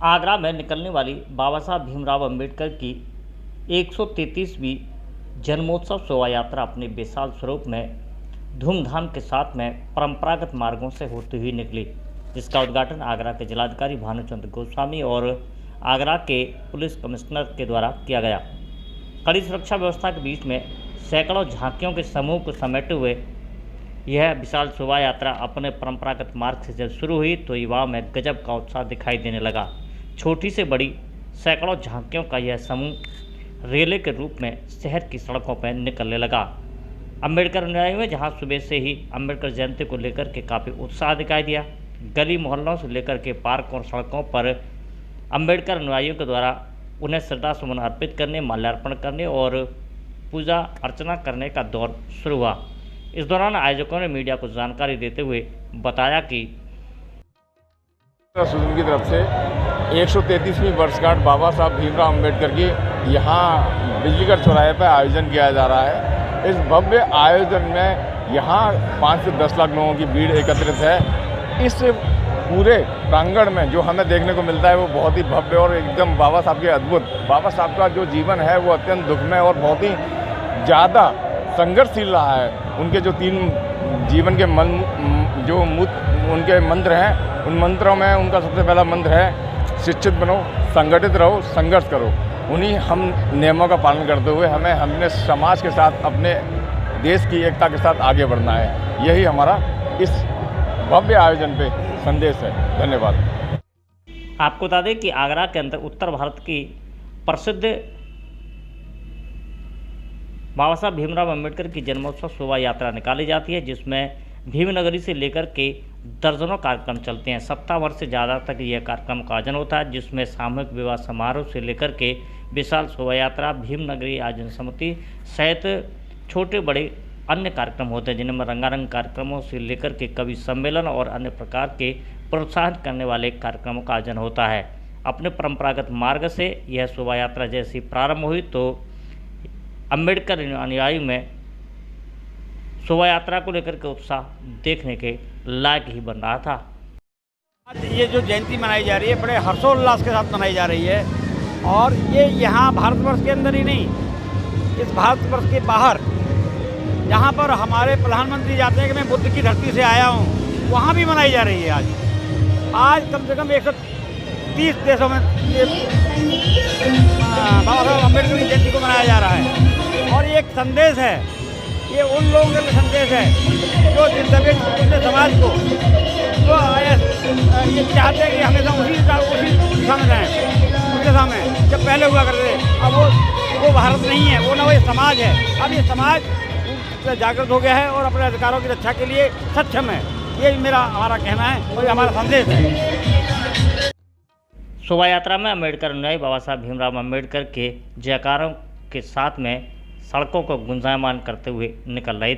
आगरा में निकलने वाली बाबा साहब भीमराव अंबेडकर की 133वीं जन्मोत्सव शोभा यात्रा अपने विशाल स्वरूप में धूमधाम के साथ में परंपरागत मार्गों से होती हुई निकली, जिसका उद्घाटन आगरा के जिलाधिकारी भानुचंद्र गोस्वामी और आगरा के पुलिस कमिश्नर के द्वारा किया गया। कड़ी सुरक्षा व्यवस्था के बीच में सैकड़ों झांकियों के समूह को समेटे हुए यह विशाल शोभा यात्रा अपने परंपरागत मार्ग से जब शुरू हुई तो युवाओं में गजब का उत्साह दिखाई देने लगा। छोटी से बड़ी सैकड़ों झांकियों का यह समूह रेले के रूप में शहर की सड़कों पर निकलने लगा। अंबेडकर अनुयायियों में जहां सुबह से ही अंबेडकर जयंती को लेकर के काफ़ी उत्साह दिखाई दिया। गली मोहल्लों से लेकर के पार्क और सड़कों पर अंबेडकर अनुयायियों के द्वारा उन्हें श्रद्धा सुमन अर्पित करने, माल्यार्पण करने और पूजा अर्चना करने का दौर शुरू हुआ। इस दौरान आयोजकों ने मीडिया को जानकारी देते हुए बताया कि की तरफ से 133वीं वर्षगांठ बाबा साहब भीमराव अंबेडकर की यहाँ बिजलीगढ़ चौराहे पर आयोजन किया जा रहा है। इस भव्य आयोजन में यहाँ 5 से 10 लाख लोगों की भीड़ एकत्रित है। इस पूरे प्रांगण में जो हमें देखने को मिलता है वो बहुत ही भव्य और एकदम बाबा साहब के अद्भुत। बाबा साहब का जो जीवन है वो अत्यंत दुखमय और बहुत ही ज़्यादा संघर्षशील रहा है। उनके जो 3 जीवन के उनके मंत्र हैं, उन मंत्रों में उनका सबसे पहला मंत्र है शिक्षित बनो, संगठित रहो, संघर्ष करो। उन्हीं हम नियमों का पालन करते हुए हमें अपने समाज के साथ, अपने देश की एकता के साथ आगे बढ़ना है। यही हमारा इस भव्य आयोजन पे संदेश है। धन्यवाद। आपको बता दें कि आगरा के अंदर उत्तर भारत की प्रसिद्ध बाबा साहब भीमराव अंबेडकर की जन्मोत्सव शोभा यात्रा निकाली जाती है, जिसमें भीमनगरी से लेकर के दर्जनों कार्यक्रम चलते हैं। सप्ताह भर से ज़्यादा तक यह कार्यक्रम का आयोजन होता है, जिसमें सामूहिक विवाह समारोह से लेकर के विशाल शोभा यात्रा, भीमनगरी आयोजन समिति सहित छोटे बड़े अन्य कार्यक्रम होते हैं, जिनमें रंगारंग कार्यक्रमों से लेकर के कवि सम्मेलन और अन्य प्रकार के प्रोत्साहन करने वाले कार्यक्रमों का आयोजन होता है। अपने परंपरागत मार्ग से यह शोभा यात्रा जैसी प्रारंभ हुई तो अंबेडकर अनुयायियों में शोभा यात्रा को लेकर के उत्साह देखने के लायक ही बन रहा था। आज ये जो जयंती मनाई जा रही है बड़े हर्षोल्लास के साथ मनाई जा रही है, और ये यहाँ भारतवर्ष के अंदर ही नहीं, इस भारतवर्ष के बाहर जहाँ पर हमारे प्रधानमंत्री जाते हैं कि मैं बुद्ध की धरती से आया हूँ, वहाँ भी मनाई जा रही है। आज कम से कम 130 देशों में बाबा साहब अम्बेडकर की जयंती को मनाया जा रहा है। और ये एक संदेश है, ये उन लोगों के लिए संदेश है जो जिस समाज को जो ये चाहते हैं कि हमेशा उसी दिशा में रहें, उस दिशा में जब पहले हुआ करते थे। अब वो भारत नहीं है, वो ना वो समाज है। अब ये समाज जागृत हो गया है और अपने अधिकारों की रक्षा के लिए सक्षम है। ये हमारा कहना है और हमारा संदेश है। शोभा यात्रा में अंबेडकर अनुयायी बाबा साहब भीमराव अंबेडकर के जयकारों के साथ में सड़कों को गुंजायमान करते हुए निकल रहे थे।